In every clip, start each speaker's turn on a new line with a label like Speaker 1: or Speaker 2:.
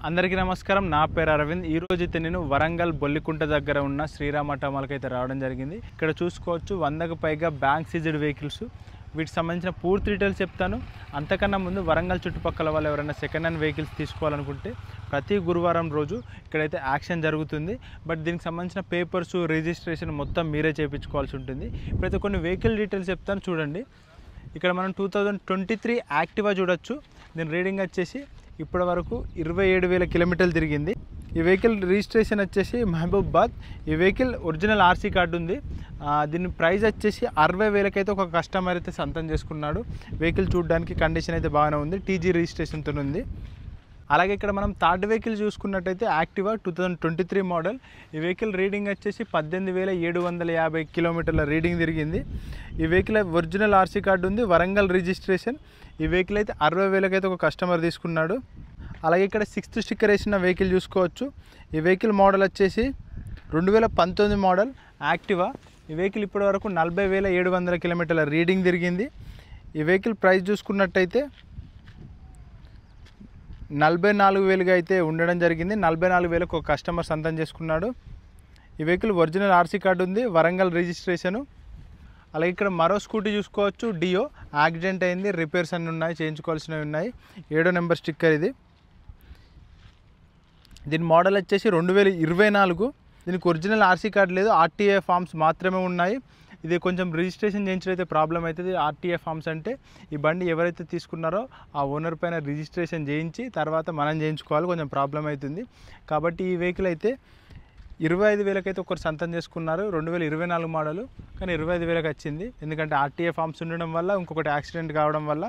Speaker 1: అందరికీ నమస్కారం. నా పేరు అరవింద్. ఈ రోజు అయితే నేను వరంగల్ బొల్లికుంట దగ్గర ఉన్న శ్రీరామ టమాల్కి అయితే రావడం జరిగింది. ఇక్కడ చూసుకోవచ్చు 100కు పైగా బ్యాంక్ సీజ్డ్ వెహికల్స్. వీటికి సంబంధించిన పూర్తి డీటెయిల్స్ చెప్తాను. అంతకన్నా ముందు వరంగల్ చుట్టుపక్కల వాళ్ళు ఎవరైనా సెకండ్ హ్యాండ్ వెహికల్స్ తీసుకోవాలనుకుంటే ప్రతి గురువారం రోజు ఇక్కడైతే యాక్షన్ జరుగుతుంది. బట్ దీనికి సంబంధించిన పేపర్స్, రిజిస్ట్రేషన్ మొత్తం మీరే చేయించుకోవాల్సి ఉంటుంది. ఇప్పుడైతే కొన్ని వెహికల్ డీటెయిల్స్ చెప్తాను చూడండి. ఇక్కడ మనం 2023 యాక్టివా చూడొచ్చు. దీని రీడింగ్ వచ్చేసి ఇప్పటి వరకు 27,000 కిలోమీటర్లు తిరిగింది. ఈ వెహికల్ రిజిస్ట్రేషన్ వచ్చేసి మహబూబాబాద్. ఈ వెహికల్ ఒరిజినల్ ఆర్సీ కార్డు ఉంది. దీని ప్రైస్ వచ్చేసి 60,000కి అయితే ఒక కస్టమర్ అయితే సొంతం చేసుకున్నాడు. వెహికల్ చూడడానికి కండిషన్ అయితే బాగానే ఉంది. టీజీ రిజిస్ట్రేషన్తో ఉంది. అలాగే ఇక్కడ మనం థర్డ్ వెహికల్ చూసుకున్నట్టయితే యాక్టివా 2023 మోడల్. ఈ వెహికల్ రీడింగ్ వచ్చేసి 18,750 కిలోమీటర్ల రీడింగ్ తిరిగింది. ఈ వెహికల్ ఒరిజినల్ ఆర్సీ కార్డు ఉంది, వరంగల్ రిజిస్ట్రేషన్. ఈ వెహికల్ అయితే 60,000కి అయితే ఒక కస్టమర్ తీసుకున్నాడు. అలాగే ఇక్కడ 6th స్టిక్కర్ వేసిన వెహికల్ చూసుకోవచ్చు. ఈ వెహికల్ మోడల్ వచ్చేసి 2019 మోడల్ యాక్టివా. ఈ వెహికల్ ఇప్పటి వరకు 40,700 కిలోమీటర్ల రీడింగ్ తిరిగింది. ఈ వెహికల్ ప్రైస్ చూసుకున్నట్టయితే 44,000గా అయితే ఉండడం జరిగింది. 44,000కు ఒక కస్టమర్ సొంతం చేసుకున్నాడు. ఈ వెహికల్ ఒరిజినల్ ఆర్సీ కార్డు ఉంది, వరంగల్ రిజిస్ట్రేషను. అలాగే ఇక్కడ మరో స్కూటీ చూసుకోవచ్చు. డియో యాక్సిడెంట్ అయింది, రిపేర్స్ అన్నీ ఉన్నాయి, చేయించుకోవాల్సినవి ఉన్నాయి. 7వ నెంబర్ స్టిక్కర్ ఇది. దీని మోడల్ వచ్చేసి 2024. దీనికి ఒరిజినల్ ఆర్సీ కార్డు లేదు, ఆర్టీఏ ఫామ్స్ మాత్రమే ఉన్నాయి. ఇది కొంచెం రిజిస్ట్రేషన్ చేయించడైతే ప్రాబ్లం అవుతుంది. ఆర్టీఏ ఫామ్స్ అంటే ఈ బండి ఎవరైతే తీసుకున్నారో ఆ ఓనర్ పైన రిజిస్ట్రేషన్ చేయించి తర్వాత మనం చేయించుకోవాలి, కొంచెం ప్రాబ్లం అవుతుంది. కాబట్టి ఈ వెహికల్ అయితే 25,000కి అయితే ఒకరు సొంతం చేసుకున్నారు. 2024 మోడలు, కానీ 25,000కి వచ్చింది. ఎందుకంటే ఆర్టీఏ ఫామ్స్ ఉండడం వల్ల, ఇంకొకటి యాక్సిడెంట్ కావడం వల్ల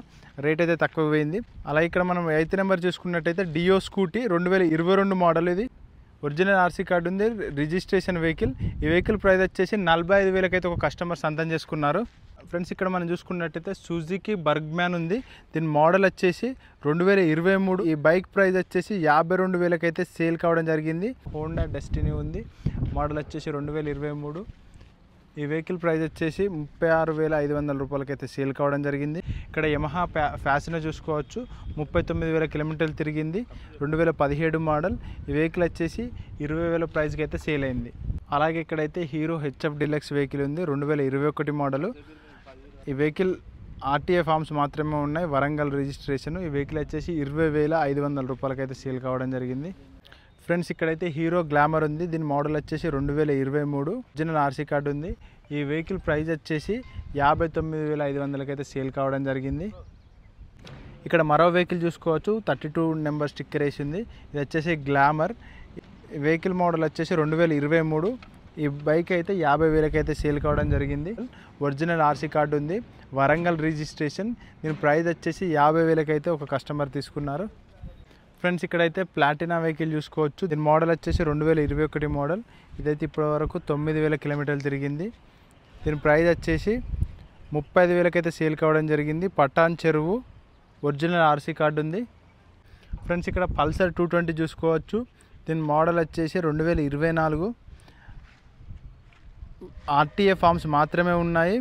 Speaker 1: రేట్ అయితే తక్కువ పోయింది. అలాగే ఇక్కడ మనం 8th నెంబర్ చూసుకున్నట్టయితే డియో స్కూటీ 2022 మోడల్. ఇది ఒరిజినల్ ఆర్సీ కార్డు ఉంది, రిజిస్ట్రేషన్ వెహికల్. ఈ వెహికల్ ప్రైస్ వచ్చేసి 45,000కి అయితే ఒక కస్టమర్ సొంతం చేసుకున్నారు. ఫ్రెండ్స్ ఇక్కడ మనం చూసుకున్నట్టయితే సుజుకి బర్గ్మ్యాన్ ఉంది. దీని మోడల్ వచ్చేసి 2023. ఈ బైక్ ప్రైస్ వచ్చేసి 52,000కి అయితే సేల్ కావడం జరిగింది. హోండా డెస్టినీ ఉంది, మోడల్ వచ్చేసి 2023. ఈ వెహికల్ ప్రైస్ వచ్చేసి 36,500 రూపాయలకి అయితే సేల్ కావడం జరిగింది. ఇక్కడ యమహా ఫ్యాసినో చూసుకోవచ్చు. 39,000 కిలోమీటర్లు తిరిగింది, 2017 మోడల్. ఈ వెహికల్ వచ్చేసి 20,000 ప్రైస్కి అయితే సేల్ అయింది. అలాగే ఇక్కడైతే హీరో హెచ్ఎఫ్ డిలక్స్ వెహికల్ ఉంది, 2021 మోడలు. ఈ వెహికల్ ఆర్టీఏ ఫామ్స్ మాత్రమే ఉన్నాయి, వరంగల్ రిజిస్ట్రేషన్. ఈ వెహికల్ వచ్చేసి 20,500 రూపాయలకి అయితే సేల్ కావడం జరిగింది. ఫ్రెండ్స్ ఇక్కడైతే హీరో గ్లామర్ ఉంది. దీని మోడల్ వచ్చేసి 2023. ఒరిజినల్ ఆర్సీ కార్డు ఉంది. ఈ వెహికల్ ప్రైస్ వచ్చేసి 59,500కి అయితే సేల్ కావడం జరిగింది. ఇక్కడ మరో వెహికల్ చూసుకోవచ్చు. 32 నెంబర్ స్టిక్కర్ వేసింది. ఇది వచ్చేసి గ్లామర్. వెహికల్ మోడల్ వచ్చేసి 2023. ఈ బైక్ అయితే 50,000కి అయితే సేల్ కావడం జరిగింది. ఒరిజినల్ ఆర్సీ కార్డు ఉంది, వరంగల్ రిజిస్ట్రేషన్. దీని ప్రైస్ వచ్చేసి 50,000కి అయితే ఒక కస్టమర్ తీసుకున్నారు. ఫ్రెండ్స్ ఇక్కడైతే ప్లాటినా వెహికల్ చూసుకోవచ్చు. దీని మోడల్ వచ్చేసి 2021 మోడల్. ఇదైతే ఇప్పటి వరకు 9,000 కిలోమీటర్లు తిరిగింది. దీని ప్రైస్ వచ్చేసి 35,000కి అయితే సేల్ కావడం జరిగింది. పటాన్ చెరువు, ఒరిజినల్ ఆర్సీ కార్డు ఉంది. ఫ్రెండ్స్ ఇక్కడ పల్సర్ 220 చూసుకోవచ్చు. దీని మోడల్ వచ్చేసి 2024. ఆర్టీఏ ఫామ్స్ మాత్రమే ఉన్నాయి,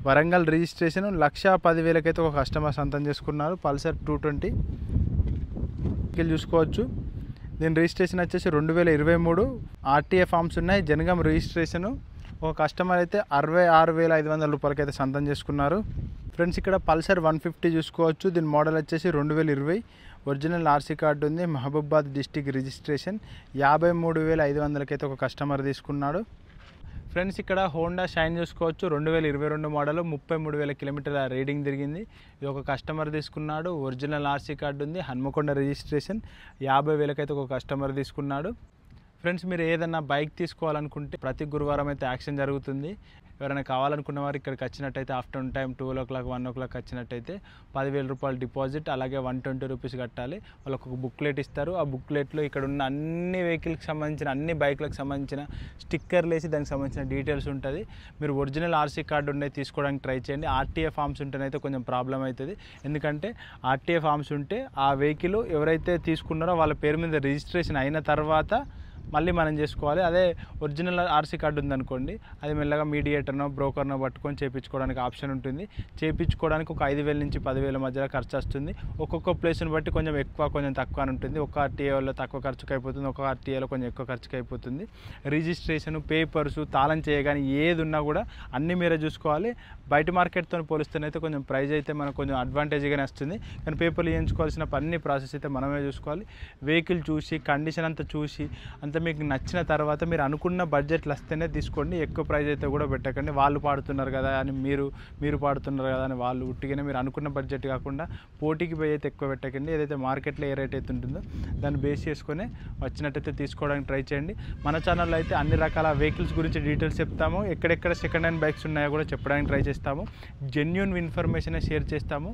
Speaker 1: వరంగల్ రిజిస్ట్రేషన్. 1,10,000కి అయితే ఒక కస్టమర్ సొంతం చేసుకున్నారు. పల్సర్ 220 చూసుకోవచ్చు. దీని రిజిస్ట్రేషన్ వచ్చేసి 2023. ఆర్టీఏ ఫామ్స్ ఉన్నాయి, జనగం రిజిస్ట్రేషను. ఒక కస్టమర్ అయితే 66,500 రూపాయలకి అయితే సొంతం చేసుకున్నారు. ఫ్రెండ్స్ ఇక్కడ పల్సర్ 150 చూసుకోవచ్చు. దీని మోడల్ వచ్చేసి 2020. ఒరిజినల్ ఆర్సీ కార్డు ఉంది, మహబూబాబాద్ డిస్టిక్ రిజిస్ట్రేషన్. 53,500కి అయితే ఒక కస్టమర్ తీసుకున్నాడు. ఫ్రెండ్స్ ఇక్కడ హోండా షైన్ చూసుకోవచ్చు. 2022 మోడల్, 33,000 కిలోమీటర్ల రీడింగ్ తిరిగింది. ఇది ఒక కస్టమర్ తీసుకున్నాడు. ఒరిజినల్ ఆర్సీ కార్డు ఉంది, హన్మకొండ రిజిస్ట్రేషన్. 50,000కి అయితే ఒక కస్టమర్ తీసుకున్నాడు. ఫ్రెండ్స్ మీరు ఏదన్నా బైక్ తీసుకోవాలనుకుంటే ప్రతి గురువారం అయితే యాక్షన్ జరుగుతుంది. ఎవరైనా కావాలనుకున్న వారు ఇక్కడికి వచ్చినట్టయితే ఆఫ్టర్నూన్ టైం 12 o'clock 1 o'clock వచ్చినట్టయితే 10,000 రూపాయలు డిపాజిట్, అలాగే 120 రూపీస్ కట్టాలి. వాళ్ళకు ఒక బుక్లెట్ ఇస్తారు. ఆ బుక్లెట్లో ఇక్కడ ఉన్న అన్ని వెహికల్కి సంబంధించిన, అన్ని బైక్లకు సంబంధించిన స్టిక్కర్లు వేసి దానికి సంబంధించిన డీటెయిల్స్ ఉంటుంది. మీరు ఒరిజినల్ ఆర్సీ కార్డు ఉన్నాయి తీసుకోవడానికి ట్రై చేయండి. ఆర్టీఏ ఫామ్స్ ఉంటేనైతే కొంచెం ప్రాబ్లం అవుతుంది. ఎందుకంటే ఆర్టీఏ ఫామ్స్ ఉంటే ఆ వెహికల్ ఎవరైతే తీసుకున్నారో వాళ్ళ పేరు మీద రిజిస్ట్రేషన్ అయిన తర్వాత మళ్ళీ మనం చేసుకోవాలి. అదే ఒరిజినల్ ఆర్సీ కార్డు ఉందనుకోండి, అది మెల్లగా మీడియేటర్నో బ్రోకర్నో పట్టుకొని చేయించుకోవడానికి ఆప్షన్ ఉంటుంది. చేయించుకోవడానికి ఒక 5,000 నుంచి 10,000 మధ్యలో ఖర్చు వస్తుంది. ఒక్కొక్క ప్లేస్ని బట్టి కొంచెం ఎక్కువ కొంచెం తక్కువ అని ఉంటుంది. ఒక ఆర్టీఏలో తక్కువ ఖర్చుకు అయిపోతుంది, ఒక ఆర్టీఏలో కొంచెం ఎక్కువ ఖర్చుకు అయిపోతుంది. రిజిస్ట్రేషన్, పేపర్స్, తాళం చేయగానే ఏది ఉన్నా కూడా అన్నీ మీరే చూసుకోవాలి. బయట మార్కెట్తో పోలిస్తేనైతే కొంచెం ప్రైస్ అయితే మనకు కొంచెం అడ్వాంటేజ్గానే వస్తుంది. కానీ పేపర్లు చేయించుకోవాల్సిన అన్ని ప్రాసెస్ అయితే మనమే చూసుకోవాలి. వెహికల్ చూసి కండిషన్ అంతా చూసి అంత మీకు నచ్చిన తర్వాత మీరు అనుకున్న బడ్జెట్లు వస్తేనే తీసుకోండి. ఎక్కువ ప్రైస్ అయితే కూడా పెట్టకండి. వాళ్ళు పాడుతున్నారు కదా అని మీరు పాడుతున్నారు కదా అని వాళ్ళు ఉట్టిగానే మీరు అనుకున్న బడ్జెట్ కాకుండా పోటీకి పోయి అయితే ఎక్కువ పెట్టకండి. ఏదైతే మార్కెట్లో ఏ రేట్ అయితే ఉంటుందో దాన్ని బేస్ చేసుకొని వచ్చినట్టయితే తీసుకోవడానికి ట్రై చేయండి. మన ఛానల్లో అయితే అన్ని రకాల వెహికల్స్ గురించి డీటెయిల్స్ చెప్తాము. ఎక్కడెక్కడ సెకండ్ హ్యాండ్ బైక్స్ ఉన్నాయో కూడా చెప్పడానికి ట్రై చేస్తాము. జెన్యూన్ ఇన్ఫర్మేషన్ షేర్ చేస్తాము.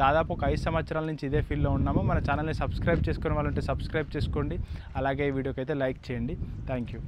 Speaker 1: దాదాపు ఒక 5 సంవత్సరాల నుంచి ఇదే ఫీల్డ్లో ఉన్నాము. మన ఛానల్ని సబ్స్క్రైబ్ చేసుకునే వాళ్ళంటే సబ్స్క్రైబ్ చేసుకోండి. అలాగే ఈ వీడియోకి అయితే లైక్ చేయండి. Thank you.